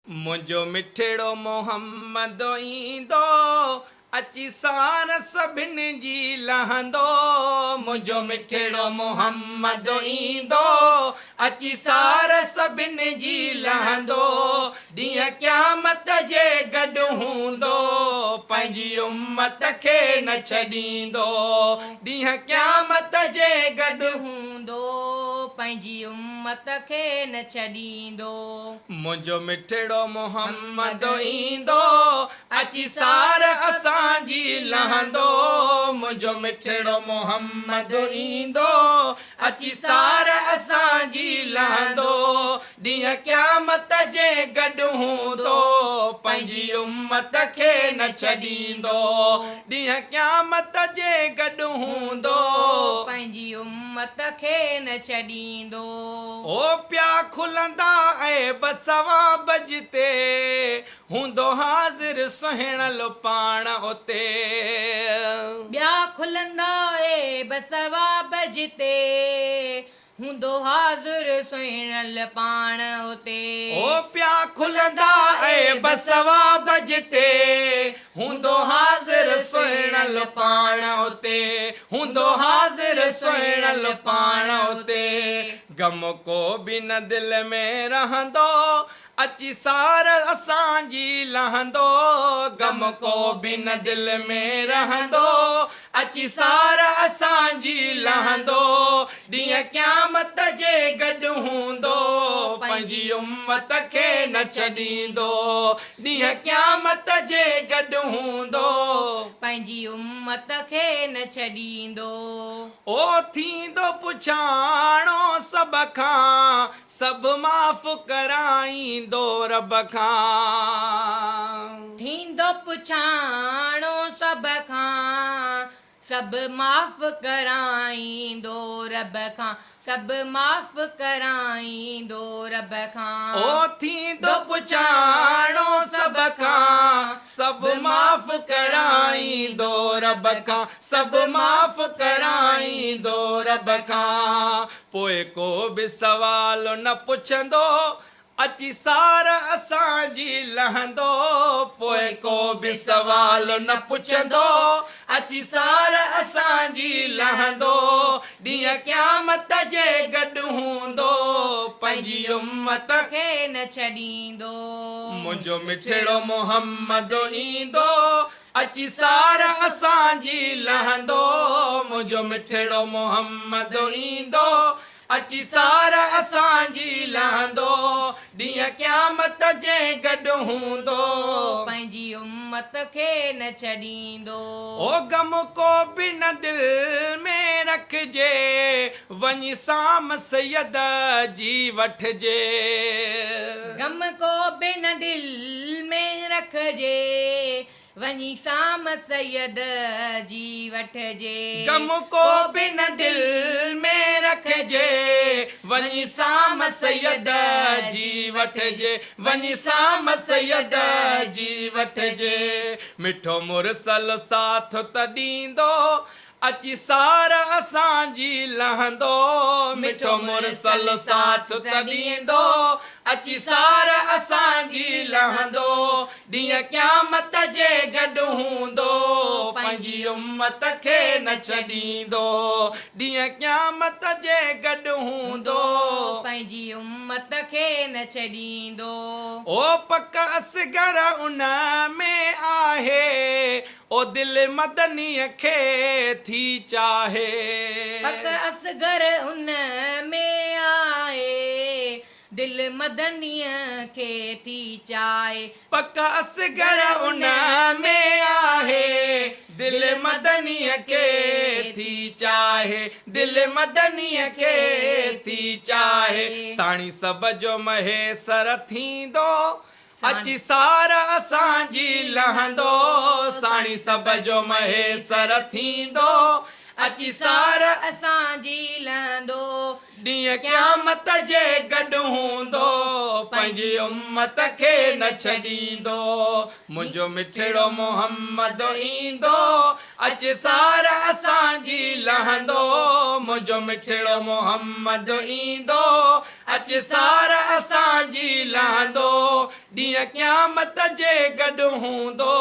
मुंहिंजो मिठड़ो मोहम्मद ईंदो अची सार सभिनी जी लहंदो। मुंहिंजो मिठड़ो मोहम्मद ईंदो अची सार सभिनी जी लहंदो। ॾींहं क़यामत जे गॾु हूंदो पंहिंजी उम्मत खे न छॾींदो। ॾींहं क़यामत जे गॾु हूंदो पंहिंजी उम्मत खे न छॾींदो। मुंहिंजो मिठड़ो मोहम्मद ईंदो अची सार असांजी लहंदो। मुंहिंजो मिठड़ो मोहम्मद ईंदो अची सार असांजी लहंदो। ॾींहं क़यामत जे गॾु हूंदो पंहिंजी उम्मत खे न छॾींदो। ॾींहं क़यामत जे गॾु हूंदो पंहिंजी उम्मत खे न छॾींदो। ओ पिया खुलंदा ऐं सवाब जिते हूंदो हाज़िर सुहिणल पाण उते। ॿिया खुलंदा ऐं सवाब जिते हूंदो हाज़िर सुहिणल पाण उते। ओ पिया खुलंदा ऐं सवाब जिते हूंदो हाज़िर सुहिणल पाण उते। हूंदो हाज़िर सुहिणल पाण उते। गम को बि न दिलि में रहंदो अची सार असांजी लहंदो। गम को बि न दिलि में रहंदो अची सार असांजी लहंदो। ॾींहं क़यामत जे गॾु हूंदो पंहिंजी उम्मत खे न छॾींदो। ॾींहं क़यामत जे गॾु हूंदो पंहिंजी उम्मत खे न छॾींदो। ओ थींदो पुछाणो सभ खां सभु माफ़ कराईंदो रब खां। थींदो पुछाणो सभ खां सभु माफ़ कराईंदो रब खां। सभु माफ़ कराईंदो रब खां। ओ थींदो पुछाणो सभ खां सभु माफ़ कराईंदो रब खां। सभु माफ़ कराईंदो रब खां। पोइ को बि सवाल न पुछंदो अची सार असांजी लहंदो। पोइ को बि सवाल न पुछंदो अची सार असांजी लहंदो। ॾींहं क़यामत जे गॾु हूंदो पंहिंजी उम्मत खे न छॾींदो। मुंहिंजो मिठड़ो मोहम्मद ईंदो अची सार असांजी लहंदो। मुंहिंजो मिठड़ो मोहम्मद ईंदो अची सार असांजी लहंदो। ॾींहं क़यामत जे गॾु हूंदो पंहिंजी उम्मत खे न छॾींदो। ओ गम को बि न दिलि में रखिजे वञी साम सैयद जी वठिजे। गम को बि न दिलि में रखिजे वञी साम सैयद जी वठिजे। गम को बि न दिलि में रखिजे वञी साम सैयद जी वठिजे। वञी साम सैयद जी वठिजे। मिठो मुरसल साथ त ॾींदो अची सार असांजी लहंदो। मिठो मुरसल साथ त ॾींदो अची सार असांजी लहंदो। ॾींहं क़यामत जे गॾु हूंदो पंहिंजी उम्मत खे न छॾींदो। ॾींहं क़यामत जे गॾु हूंदो पंहिंजी उम्मत खे न छॾींदो। ओ पक असगर उन में आहे ओ दिलि मदनीअ खे थी चाहे। पक असगर उन में आहे दिलि मदनीअ खे थी चाहे। पक असगर उन में आहे दिलि मदनीअ खे थी चाहे। दिलि मदनीअ खे थी चाहे। साणी सब जो महेसर थींदो अची सार असांजी लहंदो। साणी सब जो महेसर थींदो अची सार असांजी लहंदो ॾींहं क़यामत जे गॾु हूंदो पंहिंजी उम्मत खे न छॾींदो मुंहिंजो मिठड़ो मोहम्मद ईंदो अची सार असांजी लहंदो मुंहिंजो मिठड़ो मोहम्मद ईंदो अची सार असांजी लहंदो ॾींहं क़यामत जे गॾु हूंदो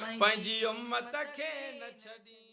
पंहिंजी उम्मत खे न छॾींदो